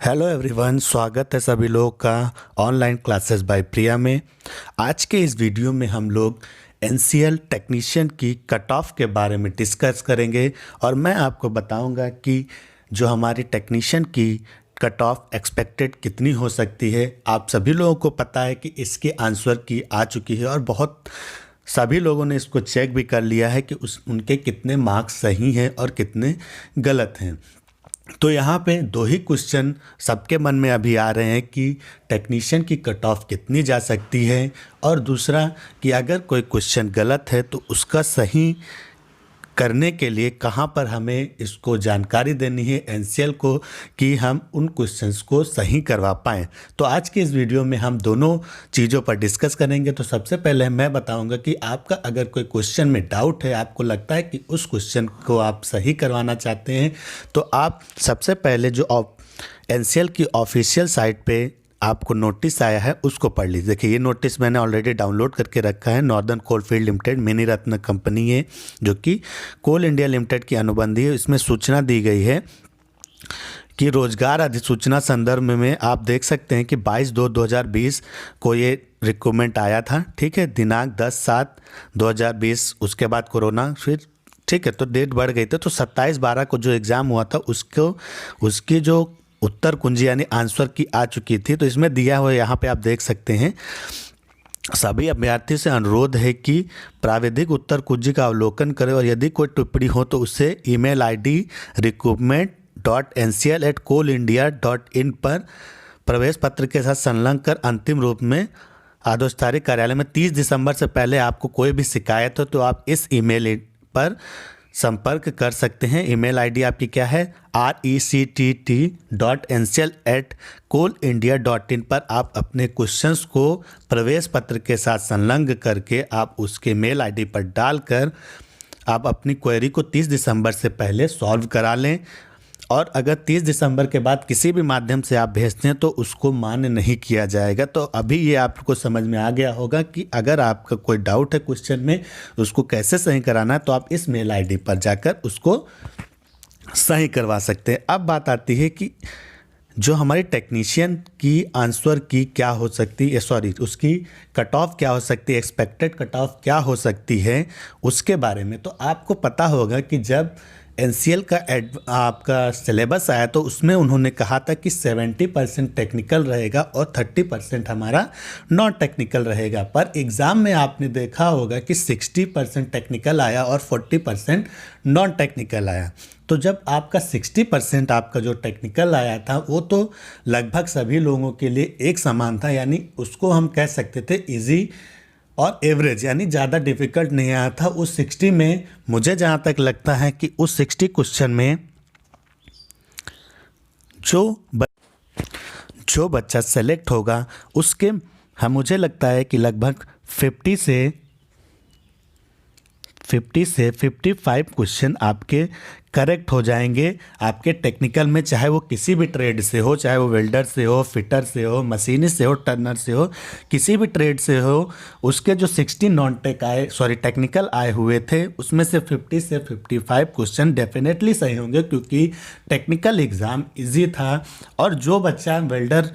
Hello everyone, स्वागत है सभी लोगों का ऑनलाइन क्लासेस बाय प्रिया में। आज के इस वीडियो में हम लोग एनसीएल टेक्नीशियन की कट ऑफ के बारे में डिस्कस करेंगे और मैं आपको बताऊंगा कि जो हमारी टेक्नीशियन की कट ऑफ एक्सपेक्टेड कितनी हो सकती है। आप सभी लोगों को पता है कि इसके आंसर की आ चुकी है और बहुत सभी लोगों ने इसको चेक भी कर लिया है कि उनके कितने मार्क्स सही हैं और कितने गलत हैं। तो यहाँ पे दो ही क्वेश्चन सबके मन में अभी आ रहे हैं कि टेक्नीशियन की कट ऑफ कितनी जा सकती है, और दूसरा कि अगर कोई क्वेश्चन गलत है तो उसका सही करने के लिए कहाँ पर हमें इसको जानकारी देनी है एनसीएल को कि हम उन क्वेश्चंस को सही करवा पाएँ। तो आज के इस वीडियो में हम दोनों चीज़ों पर डिस्कस करेंगे। तो सबसे पहले मैं बताऊंगा कि आपका अगर कोई क्वेश्चन में डाउट है, आपको लगता है कि उस क्वेश्चन को आप सही करवाना चाहते हैं, तो आप सबसे पहले जो एनसीएल की ऑफिशियल साइट पे आपको नोटिस आया है उसको पढ़ लीजिए। देखिए, ये नोटिस मैंने ऑलरेडी डाउनलोड करके रखा है। नॉर्दर्न कोलफील्ड लिमिटेड मिनी रत्न कंपनी है जो कि कोल इंडिया लिमिटेड की अनुबंधी है। इसमें सूचना दी गई है कि रोजगार अधिसूचना संदर्भ में आप देख सकते हैं कि 22/2/2020 को ये रिक्रूटमेंट आया था। ठीक है, दिनांक 10/7/2020, उसके बाद कोरोना, फिर ठीक है तो डेट बढ़ गई थी। तो 27/12 को जो एग्ज़ाम हुआ था उसकी जो उत्तर कुंजी यानी आंसर की आ चुकी थी। तो इसमें दिया हुआ यहाँ पे आप देख सकते हैं, सभी अभ्यर्थी से अनुरोध है कि प्राविधिक उत्तर कुंजी का अवलोकन करें और यदि कोई टिप्पणी हो तो उसे ईमेल आईडी recruitment.ncl@coalindia.in पर प्रवेश पत्र के साथ संलग्न कर अंतिम रूप में आदेशधारी कार्यालय में 30 दिसंबर से पहले आपको कोई भी शिकायत हो तो आप इस ईमेल पर संपर्क कर सकते हैं। ईमेल आईडी आपकी क्या है, rectt.ncl@coalindia.in पर आप अपने क्वेश्चंस को प्रवेश पत्र के साथ संलग्न करके आप उसके मेल आईडी पर डालकर आप अपनी क्वेरी को 30 दिसंबर से पहले सॉल्व करा लें। और अगर 30 दिसंबर के बाद किसी भी माध्यम से आप भेजते हैं तो उसको मान्य नहीं किया जाएगा। तो अभी ये आपको समझ में आ गया होगा कि अगर आपका कोई डाउट है क्वेश्चन में, उसको कैसे सही कराना है, तो आप इस मेल आईडी पर जाकर उसको सही करवा सकते हैं। अब बात आती है कि जो हमारी टेक्नीशियन की आंसर की क्या हो सकती है, उसकी कट ऑफ क्या हो सकती है, एक्सपेक्टेड कट ऑफ क्या हो सकती है उसके बारे में। तो आपको पता होगा कि जब एनसीएल का आपका सिलेबस आया तो उसमें उन्होंने कहा था कि 70% टेक्निकल रहेगा और 30% हमारा नॉन टेक्निकल रहेगा। पर एग्ज़ाम में आपने देखा होगा कि 60% टेक्निकल आया और 40% नॉन टेक्निकल आया। तो जब आपका 60% आपका जो टेक्निकल आया था वो तो लगभग सभी लोगों के लिए एक समान था, यानी उसको हम कह सकते थे इजी और एवरेज, यानी ज़्यादा डिफ़िकल्ट नहीं आया था। उस 60 में मुझे जहाँ तक लगता है कि उस 60 क्वेश्चन में जो बच्चा सेलेक्ट होगा उसके मुझे लगता है कि लगभग 50 से 55 क्वेश्चन आपके करेक्ट हो जाएंगे आपके टेक्निकल में, चाहे वो किसी भी ट्रेड से हो, चाहे वो वेल्डर से हो, फिटर से हो, मशीनिस्ट से हो, टर्नर से हो, किसी भी ट्रेड से हो। उसके जो 60 टेक्निकल आए हुए थे उसमें से 50 से 55 क्वेश्चन डेफिनेटली सही होंगे क्योंकि टेक्निकल एग्ज़ाम इजी था। और जो बच्चा वेल्डर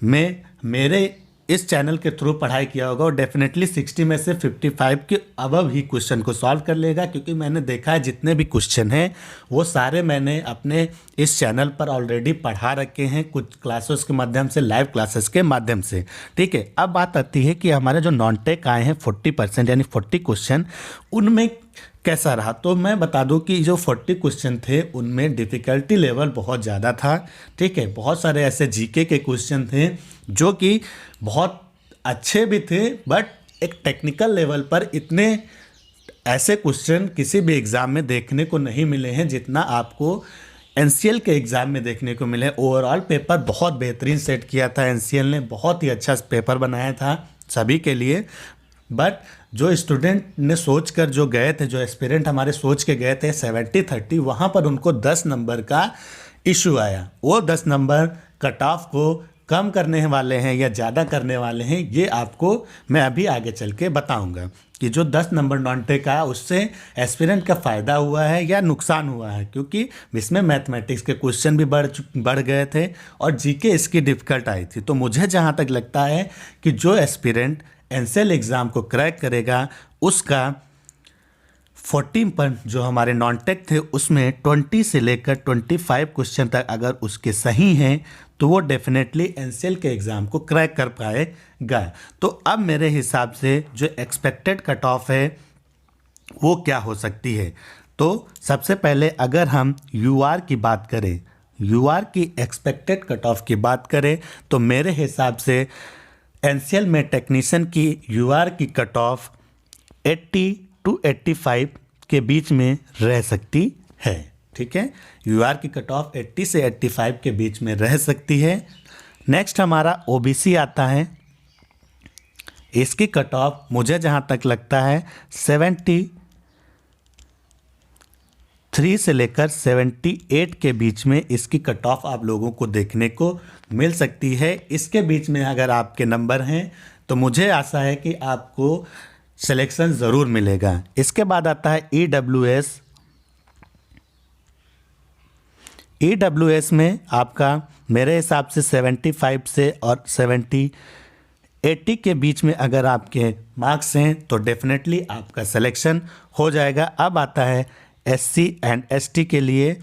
में मेरे इस चैनल के थ्रू पढ़ाई किया होगा और डेफिनेटली 60 में से 55 के अबव ही क्वेश्चन को सॉल्व कर लेगा, क्योंकि मैंने देखा है जितने भी क्वेश्चन हैं वो सारे मैंने अपने इस चैनल पर ऑलरेडी पढ़ा रखे हैं, कुछ क्लासेस के माध्यम से, लाइव क्लासेस के माध्यम से। ठीक है, अब बात आती है कि हमारे जो नॉन टेक आए हैं 40% यानी 40 क्वेश्चन, उनमें कैसा रहा। तो मैं बता दूं कि जो 40 क्वेश्चन थे उनमें डिफ़िकल्टी लेवल बहुत ज़्यादा था। ठीक है, बहुत सारे ऐसे जीके के क्वेश्चन थे जो कि बहुत अच्छे भी थे, बट एक टेक्निकल लेवल पर इतने ऐसे क्वेश्चन किसी भी एग्ज़ाम में देखने को नहीं मिले हैं जितना आपको एनसीएल के एग्ज़ाम में देखने को मिले। ओवरऑल पेपर बहुत बेहतरीन सेट किया था एनसीएल ने, बहुत ही अच्छा पेपर बनाया था सभी के लिए। बट जो स्टूडेंट ने सोच कर जो गए थे, जो एस्पिरेंट हमारे सोच के गए थे 70-30, वहाँ पर उनको 10 नंबर का इशू आया। वो 10 नंबर कट ऑफ को कम करने वाले हैं या ज़्यादा करने वाले हैं, ये आपको मैं अभी आगे चल के बताऊंगा कि जो 10 नंबर नॉन टेक आया उससे एस्पिरेंट का फ़ायदा हुआ है या नुकसान हुआ है, क्योंकि इसमें मैथमेटिक्स के क्वेश्चन भी बढ़ गए थे और जीके इसकी डिफ़िकल्ट आई थी। तो मुझे जहाँ तक लगता है कि जो एस्पिरेंट एनसीएल एग्ज़ाम को क्रैक करेगा उसका 14 पर जो हमारे नॉन टेक थे उसमें 20 से लेकर 25 क्वेश्चन तक अगर उसके सही हैं तो वो डेफिनेटली एनसीएल के एग्ज़ाम को क्रैक कर पाएगा। तो अब मेरे हिसाब से जो एक्सपेक्टेड कट ऑफ है वो क्या हो सकती है, तो सबसे पहले अगर हम यूआर की बात करें, यूआर की एक्सपेक्टेड कट ऑफ की बात करें तो मेरे हिसाब से एनसीएल में टेक्नीशियन की यूआर की कट ऑफ 80 टू 85 के बीच में रह सकती है। ठीक है, यूआर की कट ऑफ 80 से 85 के बीच में रह सकती है। नेक्स्ट हमारा ओबीसी आता है, इसकी कट ऑफ मुझे जहाँ तक लगता है 73 से लेकर 78 के बीच में इसकी कट ऑफ आप लोगों को देखने को मिल सकती है। इसके बीच में अगर आपके नंबर हैं तो मुझे आशा है कि आपको सिलेक्शन ज़रूर मिलेगा। इसके बाद आता है ईडब्ल्यूएस। ईडब्ल्यूएस में आपका मेरे हिसाब से 75 से और 80 के बीच में अगर आपके मार्क्स हैं तो डेफिनेटली आपका सिलेक्शन हो जाएगा। अब आता है एससी एंड एसटी के लिए,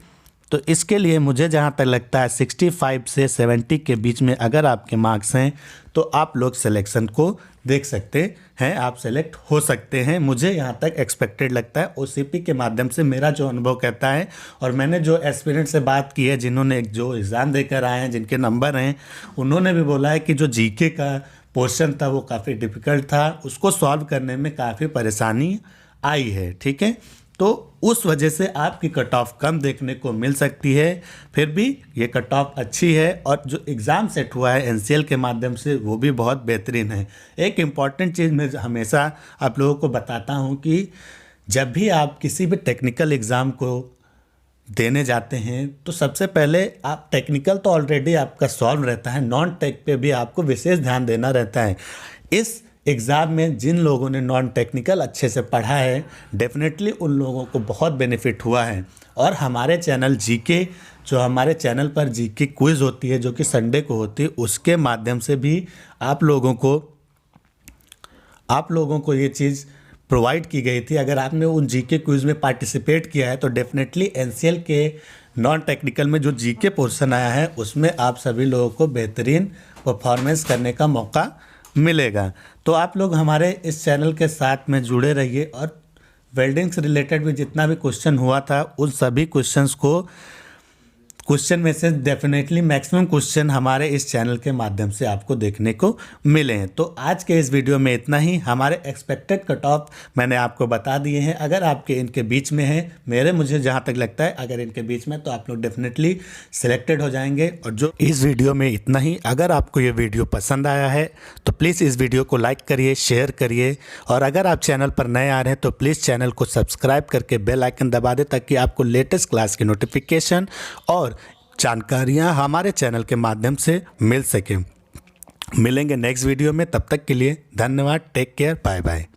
तो इसके लिए मुझे जहाँ तक लगता है 65 से 70 के बीच में अगर आपके मार्क्स हैं तो आप लोग सिलेक्शन को देख सकते हैं, आप सेलेक्ट हो सकते हैं। मुझे यहाँ तक एक्सपेक्टेड लगता है, ओसीपी के माध्यम से मेरा जो अनुभव कहता है और मैंने जो एस्पिरेंट से बात की है जिन्होंने जो एग्ज़ाम देकर आए हैं, जिनके नंबर हैं, उन्होंने भी बोला है कि जो जीके का पोर्शन था वो काफ़ी डिफ़िकल्ट था, उसको सॉल्व करने में काफ़ी परेशानी आई है। ठीक है, तो उस वजह से आपकी कट ऑफ कम देखने को मिल सकती है, फिर भी ये कट ऑफ अच्छी है और जो एग्ज़ाम सेट हुआ है एनसीएल के माध्यम से वो भी बहुत बेहतरीन है। एक इम्पॉर्टेंट चीज़ मैं हमेशा आप लोगों को बताता हूँ कि जब भी आप किसी भी टेक्निकल एग्ज़ाम को देने जाते हैं तो सबसे पहले आप टेक्निकल तो ऑलरेडी आपका सॉल्व रहता है, नॉन टेक पे भी आपको विशेष ध्यान देना रहता है। इस एग्ज़ाम में जिन लोगों ने नॉन टेक्निकल अच्छे से पढ़ा है डेफिनेटली उन लोगों को बहुत बेनिफिट हुआ है। और हमारे चैनल जीके, जो हमारे चैनल पर जीके क्विज़ होती है जो कि संडे को होती है, उसके माध्यम से भी आप लोगों को ये चीज़ प्रोवाइड की गई थी। अगर आपने उन जीके क्विज़ में पार्टिसिपेट किया है तो डेफिनेटली एनसीएल के नॉन टेक्निकल में जो जीके पोर्शन आया है उसमें आप सभी लोगों को बेहतरीन परफॉर्मेंस करने का मौका मिलेगा। तो आप लोग हमारे इस चैनल के साथ में जुड़े रहिए और वेल्डिंग से रिलेटेड भी जितना भी क्वेश्चन हुआ था उन सभी क्वेश्चन में से डेफिनेटली मैक्सिमम क्वेश्चन हमारे इस चैनल के माध्यम से आपको देखने को मिले हैं। तो आज के इस वीडियो में इतना ही। हमारे एक्सपेक्टेड कट ऑफ मैंने आपको बता दिए हैं, अगर आपके इनके बीच में है, मुझे जहाँ तक लगता है अगर इनके बीच में तो आप लोग डेफिनेटली सिलेक्टेड हो जाएंगे। और जो इस वीडियो में इतना ही। अगर आपको ये वीडियो पसंद आया है तो प्लीज़ इस वीडियो को लाइक करिए, शेयर करिए और अगर आप चैनल पर नए आ रहे हैं तो प्लीज़ चैनल को सब्सक्राइब करके बेल आइकन दबा दें ताकि आपको लेटेस्ट क्लास की नोटिफिकेशन और जानकारियां हमारे चैनल के माध्यम से मिल सके। मिलेंगे नेक्स्ट वीडियो में, तब तक के लिए धन्यवाद। Take care, bye bye.